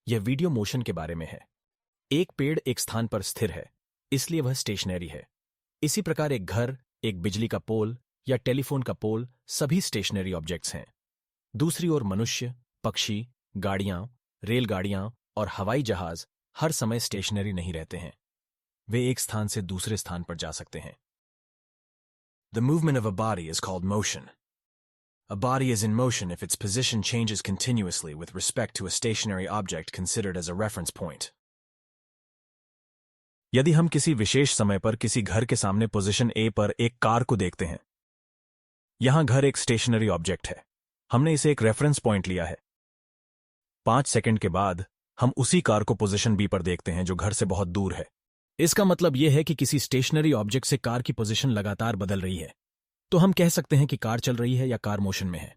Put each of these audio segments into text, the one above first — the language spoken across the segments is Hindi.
यह वीडियो मोशन के बारे में है। एक पेड़ एक स्थान पर स्थिर है, इसलिए वह स्टेशनरी है। इसी प्रकार एक घर, एक बिजली का पोल या टेलीफोन का पोल सभी स्टेशनरी ऑब्जेक्ट्स हैं। दूसरी ओर मनुष्य, पक्षी, गाड़ियां, रेलगाड़ियां और हवाई जहाज हर समय स्टेशनरी नहीं रहते हैं। वे एक स्थान से दूसरे स्थान पर जा सकते हैं। The movement of a body is called motion. A body is in motion if its position changes continuously with respect to a stationary object considered as a reference point. यदि हम किसी विशेष समय पर किसी घर के सामने पोजीशन A पर एक कार को देखते हैं, यहां घर एक स्टेशनरी ऑब्जेक्ट है, हमने इसे एक रेफरेंस पॉइंट लिया है। 5 सेकंड के बाद हम उसी कार को पोजीशन B पर देखते हैं जो घर से बहुत दूर है। इसका मतलब यह है कि किसी स्टेशनरी ऑब्जेक्ट से कार की पोजीशन लगातार बदल रही है। तो हम कह सकते हैं कि कार चल रही है या कार मोशन में है।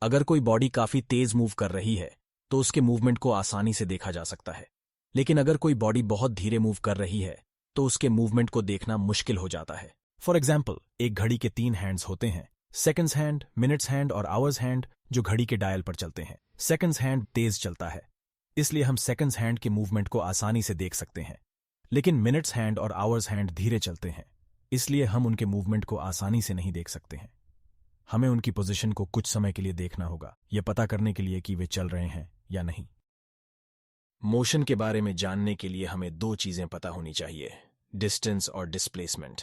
अगर कोई बॉडी काफी तेज मूव कर रही है तो उसके मूवमेंट को आसानी से देखा जा सकता है, लेकिन अगर कोई बॉडी बहुत धीरे मूव कर रही है तो उसके मूवमेंट को देखना मुश्किल हो जाता है। फॉर एग्जाम्पल, एक घड़ी के 3 हैंड्स होते हैं, सेकंड्स हैंड, मिनट्स हैंड और आवर्स हैंड, जो घड़ी के डायल पर चलते हैं। सेकंड्स हैंड तेज चलता है, इसलिए हम सेकंड्स हैंड के मूवमेंट को आसानी से देख सकते हैं, लेकिन मिनट्स हैंड और आवर्स हैंड धीरे चलते हैं, इसलिए हम उनके मूवमेंट को आसानी से नहीं देख सकते हैं। हमें उनकी पोजीशन को कुछ समय के लिए देखना होगा, यह पता करने के लिए कि वे चल रहे हैं या नहीं। मोशन के बारे में जानने के लिए हमें 2 चीजें पता होनी चाहिए, डिस्टेंस और डिस्प्लेसमेंट।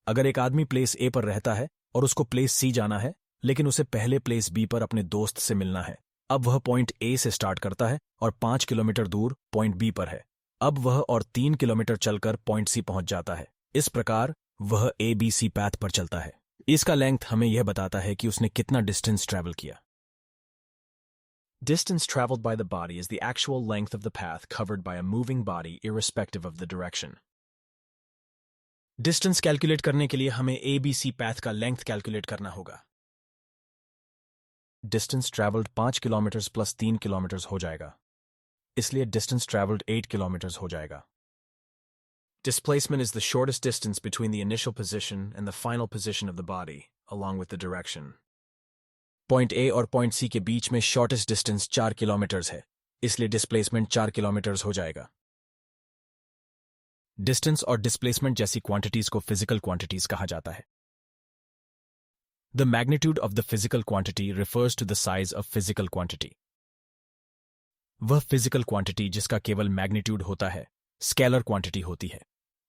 अगर एक आदमी प्लेस A पर रहता है और उसको प्लेस C जाना है, लेकिन उसे पहले प्लेस B पर अपने दोस्त से मिलना है, अब वह पॉइंट A से स्टार्ट करता है और 5 किलोमीटर दूर पॉइंट B पर है। अब वह और 3 किलोमीटर चलकर पॉइंट C पहुंच जाता है। इस प्रकार वह ABC पैथ पर चलता है। इसका लेंथ हमें यह बताता है कि उसने कितना डिस्टेंस ट्रैवल किया। Distance traveled by the body is the actual length of the path covered by a moving body irrespective of the direction. Distance calculate करने के लिए हमें ABC पैथ का लेंथ कैलकुलेट करना होगा। Distance travelled 5 kilometre plus 3 kilometre हो जाएगा, इसलिए डिस्टेंस ट्रैवल्ड 8 किलोमीटर हो जाएगा। Displacement is the shortest distance between the initial position and the final position of the body, along with the direction. Point A और पॉइंट C के बीच में शॉर्टेस्ट डिस्टेंस 4 किलोमीटर है, इसलिए डिस्प्लेसमेंट 4 किलोमीटर हो जाएगा। डिस्टेंस और डिस्प्लेसमेंट जैसी क्वांटिटीज को फिजिकल क्वांटिटीज कहा जाता है। The magnitude of the physical quantity refers to the size of physical quantity. वह फिजिकल क्वांटिटी जिसका केवल मैग्नीट्यूड होता है, स्केलर क्वांटिटी होती है।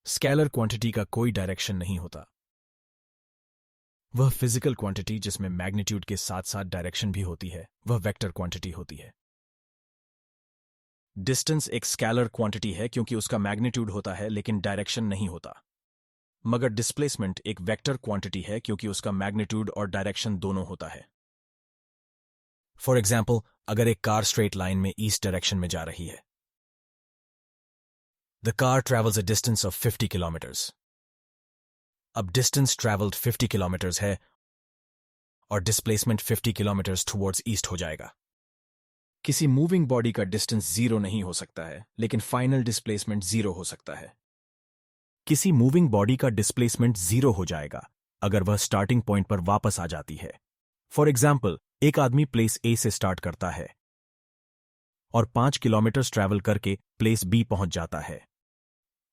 स्केलर क्वांटिटी का कोई डायरेक्शन नहीं होता। वह फिजिकल क्वांटिटी जिसमें मैग्नीट्यूड के साथ साथ डायरेक्शन भी होती है, वह वेक्टर क्वांटिटी होती है। डिस्टेंस एक स्केलर क्वांटिटी है क्योंकि उसका मैग्नीट्यूड होता है लेकिन डायरेक्शन नहीं होता, मगर डिस्प्लेसमेंट एक वेक्टर क्वांटिटी है क्योंकि उसका मैग्नीट्यूड और डायरेक्शन दोनों होता है। फॉर एग्जाम्पल, अगर एक कार स्ट्रेट लाइन में ईस्ट डायरेक्शन में जा रही है, The car travels a distance of 50 kilometers. अब डिस्टेंस ट्रैवल्ड 50 किलोमीटर्स है और डिस्प्लेसमेंट 50 किलोमीटर्स टुवर्ड्स ईस्ट हो जाएगा। किसी मूविंग बॉडी का डिस्टेंस 0 नहीं हो सकता है, लेकिन फाइनल डिस्प्लेसमेंट 0 हो सकता है। किसी मूविंग बॉडी का डिस्प्लेसमेंट 0 हो जाएगा अगर वह स्टार्टिंग पॉइंट पर वापस आ जाती है। फॉर एग्जाम्पल, एक आदमी प्लेस A से स्टार्ट करता है और 5 किलोमीटर्स ट्रैवल करके प्लेस B पहुंच जाता है।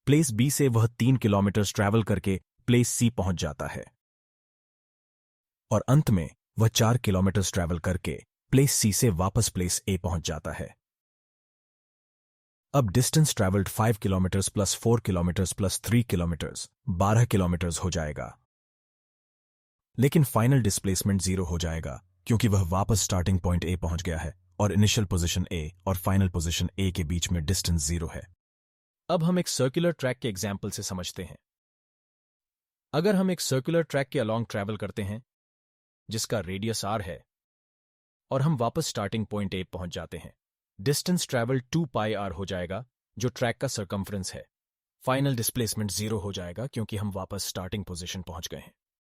प्लेस B से वह 3 किलोमीटर ट्रैवल करके प्लेस C पहुंच जाता है और अंत में वह 4 किलोमीटर ट्रैवल करके प्लेस C से वापस प्लेस A पहुंच जाता है। अब distance travelled 5 kilometre plus 4 kilometre plus 3 kilometre 12 kilometre हो जाएगा, लेकिन फाइनल डिस्प्लेसमेंट 0 हो जाएगा क्योंकि वह वापस स्टार्टिंग पॉइंट A पहुंच गया है और इनिशियल पोजीशन A और फाइनल पोजीशन A के बीच में डिस्टेंस 0 है। अब हम एक सर्कुलर ट्रैक के एग्जाम्पल से समझते हैं। अगर हम एक सर्कुलर ट्रैक के अलोंग ट्रैवल करते हैं जिसका रेडियस r है और हम वापस स्टार्टिंग पॉइंट A पहुंच जाते हैं, डिस्टेंस ट्रैवल 2 पाई r हो जाएगा जो ट्रैक का सर्कम्फ्रेंस है। फाइनल डिस्प्लेसमेंट 0 हो जाएगा क्योंकि हम वापस स्टार्टिंग पोजीशन पहुंच गए हैं।